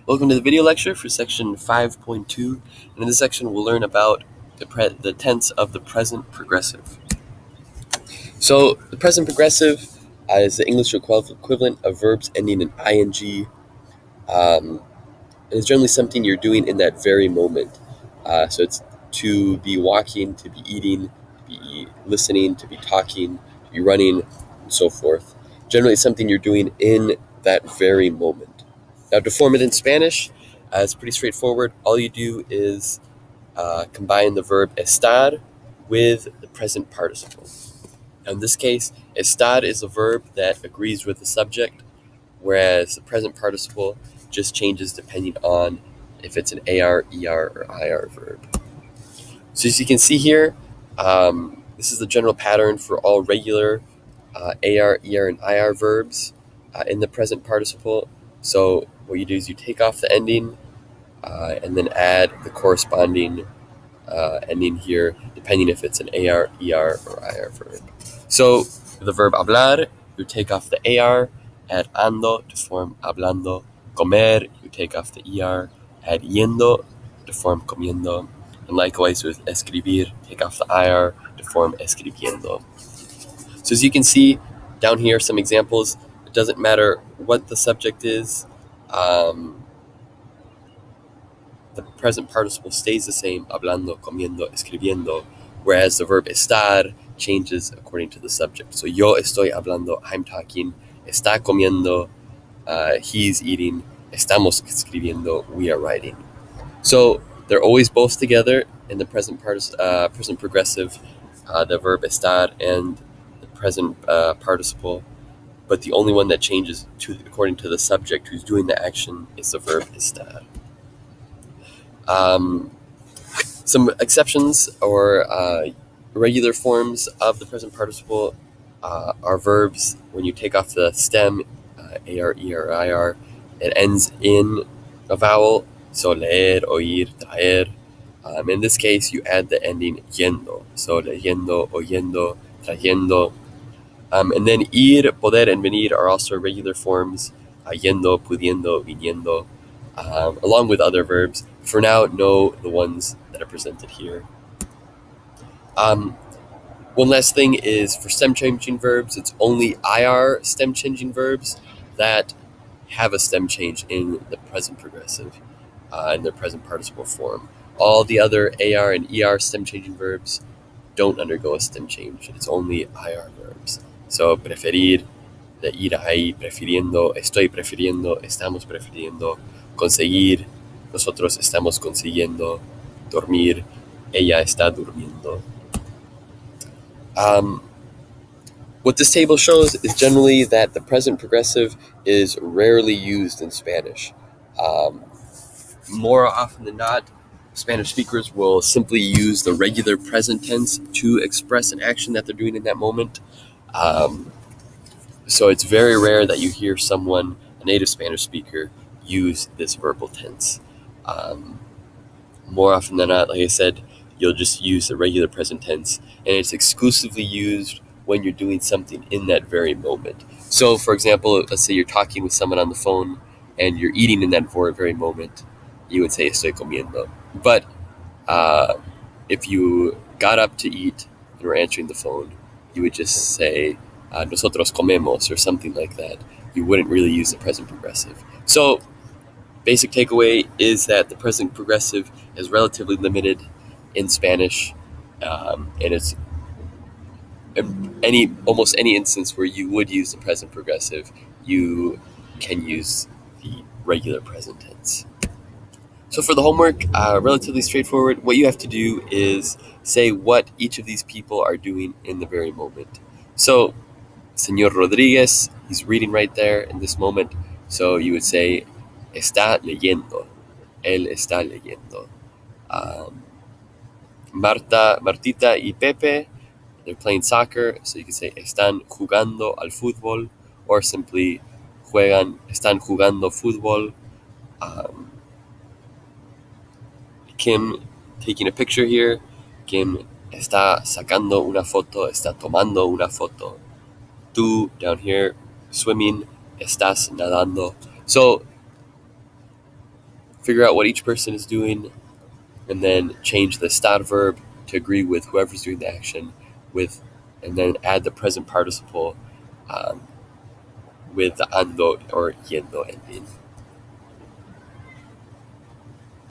Welcome to the video lecture for section 5.2, and in this section we'll learn about the tense of the present progressive. So the present progressive is the English equivalent of verbs ending in ing. It's generally something you're doing in that very moment. So it's to be walking, to be eating, to be listening, to be talking, to be running, and so forth. Generally it's something you're doing in that very moment. Now to form it in Spanish, it's pretty straightforward. All you do is combine the verb estar with the present participle. Now in this case, estar is a verb that agrees with the subject, whereas the present participle just changes depending on if it's an AR, ER, or IR verb. So as you can see here, this is the general pattern for all regular AR, ER, and IR verbs in the present participle. So what you do is you take off the ending and then add the corresponding ending here, depending if it's an AR, ER, or IR verb. So the verb hablar, you take off the AR, add ando to form hablando. Comer, you take off the ER, add yendo to form comiendo. And likewise with escribir, take off the IR to form escribiendo. So as you can see down here, some examples. It doesn't matter what the subject is. The present participle stays the same, hablando, comiendo, escribiendo, whereas the verb estar changes according to the subject. So yo estoy hablando, I'm talking, está comiendo, he's eating, estamos escribiendo, we are writing. So they're always both together in the present progressive, the verb estar and the present participle, but the only one that changes according to the subject who's doing the action is the verb estar. Some exceptions or regular forms of the present participle are verbs when you take off the stem, AR, ER, IR, it ends in a vowel, so leer, oír, traer. In this case, you add the ending yendo, so leyendo, oyendo, trayendo. And then ir, poder, and venir are also regular forms, yendo, pudiendo, viniendo, along with other verbs. For now, know the ones that are presented here. One last thing is for stem changing verbs, it's only IR stem changing verbs that have a stem change in the present progressive, in their present participle form. All the other AR and ER stem changing verbs don't undergo a stem change. It's only IR verbs. So preferir, de ir ahí, prefiriendo, estoy prefiriendo, estamos prefiriendo, conseguir, nosotros estamos consiguiendo, dormir, ella está durmiendo. What this table shows is generally that the present progressive is rarely used in Spanish. More often than not, Spanish speakers will simply use the regular present tense to express an action that they're doing in that moment. So it's very rare that you hear someone, a native Spanish speaker, use this verbal tense. More often than not, like I said, you'll just use the regular present tense, and it's exclusively used when you're doing something in that very moment. So, for example, let's say you're talking with someone on the phone and you're eating in that very moment, you would say estoy comiendo. But if you got up to eat and were answering the phone, you would just say nosotros comemos or something like that. You wouldn't really use the present progressive. So, basic takeaway is that the present progressive is relatively limited in Spanish, and it's almost any instance where you would use the present progressive, you can use the regular present tense. So for the homework, relatively straightforward. What you have to do is say what each of these people are doing in the very moment. So, Señor Rodriguez, he's reading right there in this moment. So you would say, está leyendo. Él está leyendo. Martita y Pepe, they're playing soccer, so you can say están jugando al fútbol, or simply están jugando fútbol. Kim taking a picture here. Kim está sacando una foto, está tomando una foto. Tú down here swimming, estás nadando. So figure out what each person is doing, and then change the stat verb to agree with whoever's doing the action, and then add the present participle with the ando or yendo ending.